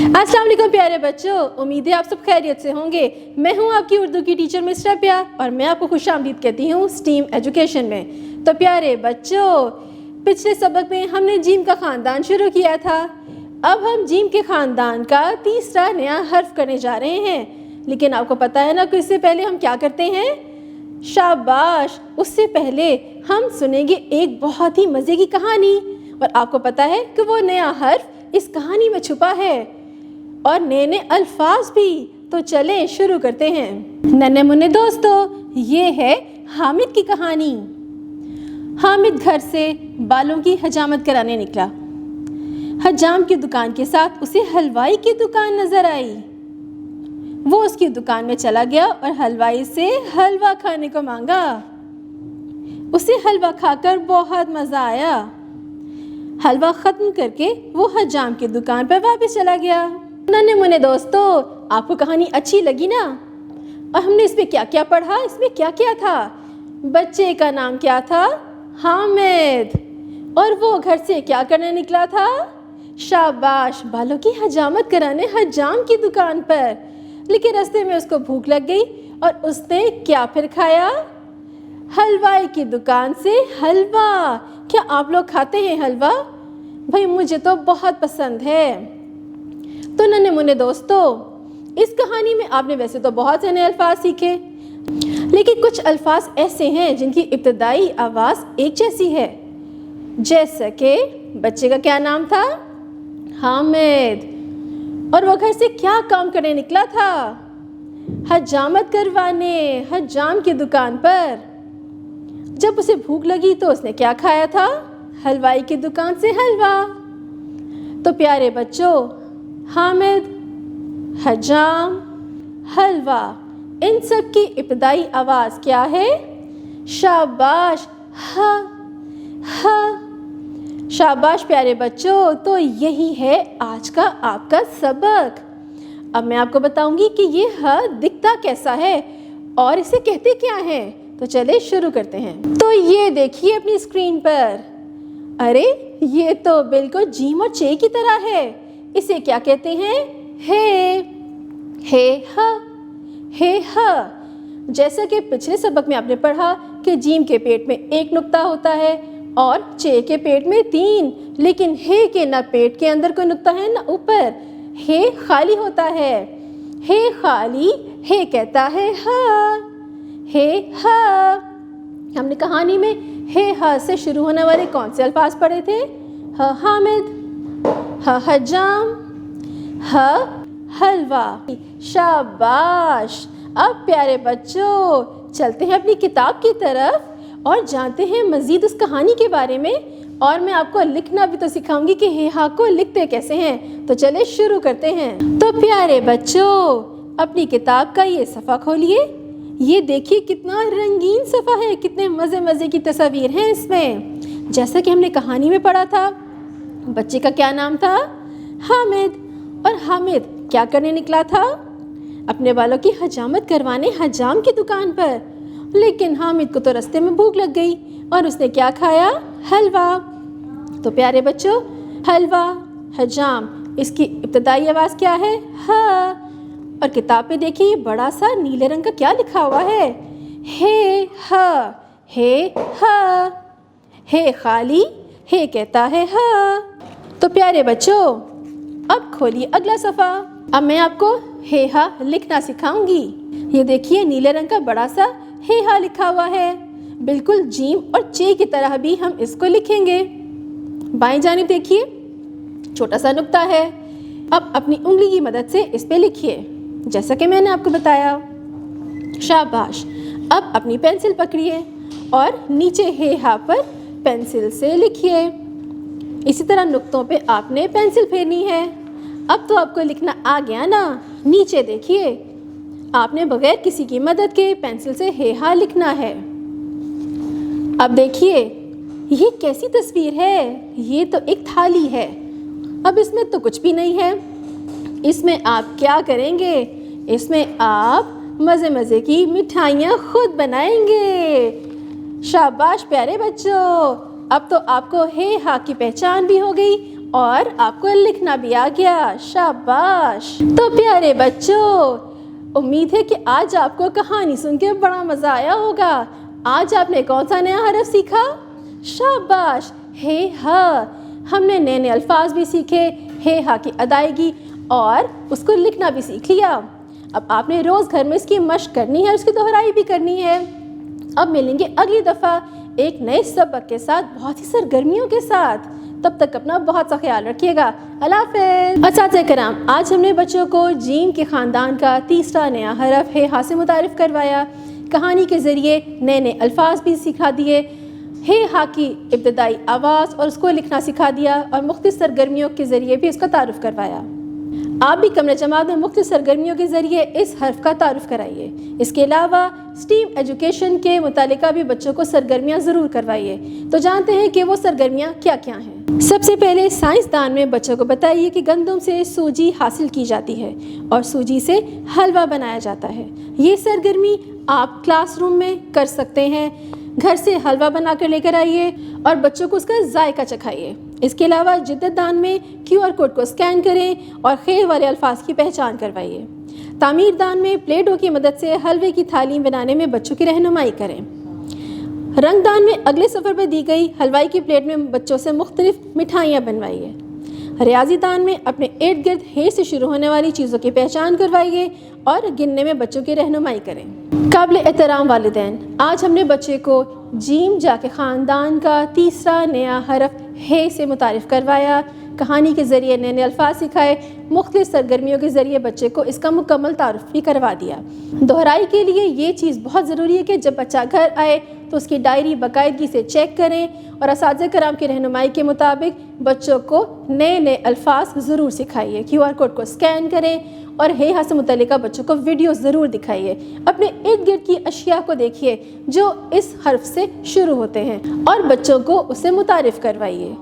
अस्सलाम वालेकुम प्यारे बच्चों, उम्मीद है आप सब खैरियत से होंगे। मैं हूं आपकी उर्दू की टीचर मिस रबिया और मैं आपको खुशामदीद कहती हूं स्टीम एजुकेशन में। तो प्यारे बच्चों, पिछले सबक में हमने जीम का ख़ानदान शुरू किया था। अब हम जीम के ख़ानदान का तीसरा नया हर्फ करने जा रहे हैं। लेकिन आपको पता है ना कि इससे पहले हम क्या करते हैं? शाबाश! उससे पहले हम सुनेंगे एक बहुत ही मज़े की कहानी, और आपको पता है कि वो नया हर्फ इस कहानी में छुपा है और नए नए अल्फाज भी। तो चलें शुरू करते हैं। नन्हे मुन्ने दोस्तों, ये है हामिद की कहानी। हामिद घर से बालों की हजामत कराने निकला। हजाम की दुकान के साथ उसे हलवाई की दुकान नजर आई। वो उसकी दुकान में चला गया और हलवाई से हलवा खाने को मांगा। उसे हलवा खाकर बहुत मज़ा आया। हलवा ख़त्म करके वो हजाम की दुकान पर वापस चला गया। नन्हे मुन्ने दोस्तों, आपको कहानी अच्छी लगी ना? और हमने इसमें क्या क्या पढ़ा, इसमें क्या क्या था? बच्चे का नाम क्या था? हामिद। और वो घर से क्या करने निकला था? शाबाश! बालों की हजामत कराने हजाम की दुकान पर। लेकिन रास्ते में उसको भूख लग गई और उसने क्या फिर खाया? हलवाई की दुकान से हलवा। क्या आप लोग खाते हैं हलवा? भाई मुझे तो बहुत पसंद है। तो नन्हे मुन्ने दोस्तों, इस कहानी में आपने वैसे तो बहुत से नए अल्फाज सीखे, लेकिन कुछ अल्फाज ऐसे हैं जिनकी इब्तदाई आवाज़ एक जैसी है। जैसे कि बच्चे का क्या नाम था? हामिद। और वो घर से क्या काम करने निकला था? हजामत करवाने हजाम की दुकान पर। जब उसे भूख लगी तो उसने क्या खाया था? हलवाई की दुकान से हलवा। तो प्यारे बच्चों, हामिद, हजाम, हलवा, इन सब की इब्तदाई आवाज़ क्या है? शाबाश! हा हा। शाबाश प्यारे बच्चों, तो यही है आज का आपका सबक। अब मैं आपको बताऊंगी कि ये ह दिखता कैसा है और इसे कहते क्या है। तो चले शुरू करते हैं। तो ये देखिए अपनी स्क्रीन पर। अरे ये तो बिल्कुल जीम और चे की तरह है। इसे क्या कहते हैं? हे ह, हे ह। जैसा कि पिछले सबक में आपने पढ़ा कि जीम के पेट में एक नुक्ता होता है और चे के पेट में 3, लेकिन हे के ना पेट के अंदर कोई नुक्ता है ना ऊपर। हे खाली होता है। हे खाली, हे कहता है हा। हे हा। हमने कहानी में हे हा से शुरू होने वाले कौन से अल्फाज पढ़े थे? ह हामिद, ह हजाम, ह हलवा। शाबाश! अब प्यारे बच्चों, चलते हैं अपनी किताब की तरफ और जानते हैं मज़ीद उस कहानी के बारे में। और मैं आपको लिखना भी तो सिखाऊंगी कि हे हा को लिखते कैसे हैं। तो चले शुरू करते हैं। तो प्यारे बच्चों, अपनी किताब का ये सफ़ा खोलिए। ये देखिए कितना रंगीन सफ़ा है, कितने मज़े मज़े की तस्वीर हैं इसमें। जैसा कि हमने कहानी में पढ़ा था, बच्चे का क्या नाम था? हामिद। और हामिद क्या करने निकला था? अपने बालों की हजामत करवाने हजाम की दुकान पर। लेकिन हामिद को तो रास्ते में भूख लग गई और उसने क्या खाया? हलवा। तो प्यारे बच्चों, हलवा, हजाम, इसकी इब्तदाई आवाज़ क्या है? हा। और किताब पे देखिए बड़ा सा नीले रंग का क्या लिखा हुआ है? हे हा, हे हा। हे खाली, हे कहता है हा। तो प्यारे बच्चों, अब खोलिए अगला सफ़ा। अब मैं आपको हे हा लिखना सिखाऊंगी। ये देखिए नीले रंग का बड़ा सा हे हा लिखा हुआ है। बिल्कुल जीम और चे की तरह भी हम इसको लिखेंगे। बाएं जानिब देखिए छोटा सा नुक्ता है। अब अपनी उंगली की मदद से इस पे लिखिए जैसा कि मैंने आपको बताया। शाबाश! अब अपनी पेंसिल पकड़िए और नीचे हे हा पर पेंसिल से लिखिए। इसी तरह नुक्तों पे आपने पेंसिल फेरनी है। अब तो आपको लिखना आ गया ना? नीचे देखिए, आपने बगैर किसी की मदद के पेंसिल से हे हा लिखना है। अब देखिए ये कैसी तस्वीर है? ये तो एक थाली है। अब इसमें तो कुछ भी नहीं है। इसमें आप क्या करेंगे? इसमें आप मज़े मज़े की मिठाइयाँ खुद बनाएंगे। शाबाश प्यारे बच्चों! अब तो आपको हे हा की पहचान भी हो गई اور آپ کو لکھنا بھی آ گیا، شاباش۔ تو پیارے بچوں، امید ہے کہ آج آپ کو کہانی سن کے بڑا مزہ آیا ہوگا۔ آج آپ نے کون سا نیا حرف سیکھا؟ شاباش، ہے ہا۔ ہم نے نئے نئے الفاظ بھی سیکھے، ہے ہا کی ادائیگی، اور اس کو لکھنا بھی سیکھ لیا۔ اب آپ نے روز گھر میں اس کی مشق کرنی ہے، اس کی دہرائی بھی کرنی ہے۔ اب ملیں گے اگلی دفعہ ایک نئے سبق کے ساتھ، بہت ہی سرگرمیوں کے ساتھ۔ تب تک اپنا بہت سا خیال رکھیے گا۔ اللہ حافظ۔ اساتذہ کرام، آج ہم نے بچوں کو جیم کے خاندان کا تیسرا نیا حرف ہے ہا سے متعارف کروایا، کہانی کے ذریعے نئے نئے الفاظ بھی سکھا دیے، ہے ہا کی ابتدائی آواز اور اس کو لکھنا سکھا دیا، اور مختلف سرگرمیوں کے ذریعے بھی اس کا تعارف کروایا۔ آپ بھی کمرہ جماعت میں مختلف سرگرمیوں کے ذریعے اس حرف کا تعارف کرائیے۔ اس کے علاوہ اسٹیم ایجوکیشن کے متعلقہ بھی بچوں کو سرگرمیاں ضرور کروائیے۔ تو جانتے ہیں کہ وہ سرگرمیاں کیا کیا ہیں۔ سب سے پہلے سائنسدان میں بچوں کو بتائیے کہ گندم سے سوجی حاصل کی جاتی ہے اور سوجی سے حلوہ بنایا جاتا ہے۔ یہ سرگرمی آپ کلاس روم میں کر سکتے ہیں۔ گھر سے حلوہ بنا کر لے کر آئیے اور بچوں کو اس کا ذائقہ چکھائیے۔ اس کے علاوہ جدت دان میں QR کوڈ کو اسکین کریں اور خیر والے الفاظ کی پہچان کروائیے۔ تعمیر دان میں پلے ڈو کی مدد سے حلوے کی تھالی بنانے میں بچوں کی رہنمائی کریں۔ رنگ دان میں اگلے سفر پر دی گئی حلوائی کی پلیٹ میں بچوں سے مختلف مٹھائیاں بنوائیے۔ ریاضی دان میں اپنے ارد گرد ہے سے شروع ہونے والی چیزوں کی پہچان کروائیے اور گننے میں بچوں کی رہنمائی کریں۔ قابل احترام والدین، آج ہم نے بچے کو جیم جا کے خاندان کا تیسرا نیا حرف ہے سے متعارف کروایا، کہانی کے ذریعے نئے نئے الفاظ سکھائے، مختلف سرگرمیوں کے ذریعے بچے کو اس کا مکمل تعارف بھی کروا دیا۔ دہرائی کے لیے یہ چیز بہت ضروری ہے کہ جب بچہ گھر آئے تو اس کی ڈائری باقاعدگی سے چیک کریں اور اساتذہ کرام کی رہنمائی کے مطابق بچوں کو نئے نئے الفاظ ضرور سکھائیے۔ QR کوڈ کو اسکین کریں اور ہے ہا سے متعلقہ بچوں کو ویڈیو ضرور دکھائیے۔ اپنے ارد گرد کی اشیاء کو دیکھیے جو اس حرف سے شروع ہوتے ہیں اور بچوں کو اسے متعارف کروائیے۔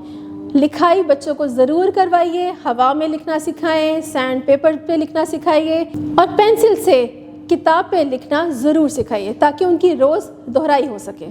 لکھائی بچوں کو ضرور کروائیے، ہوا میں لکھنا سکھائیں، سینڈ پیپر پہ لکھنا سکھائیے اور پینسل سے کتاب پہ لکھنا ضرور سکھائیے تاکہ ان کی روز دہرائی ہو سکے۔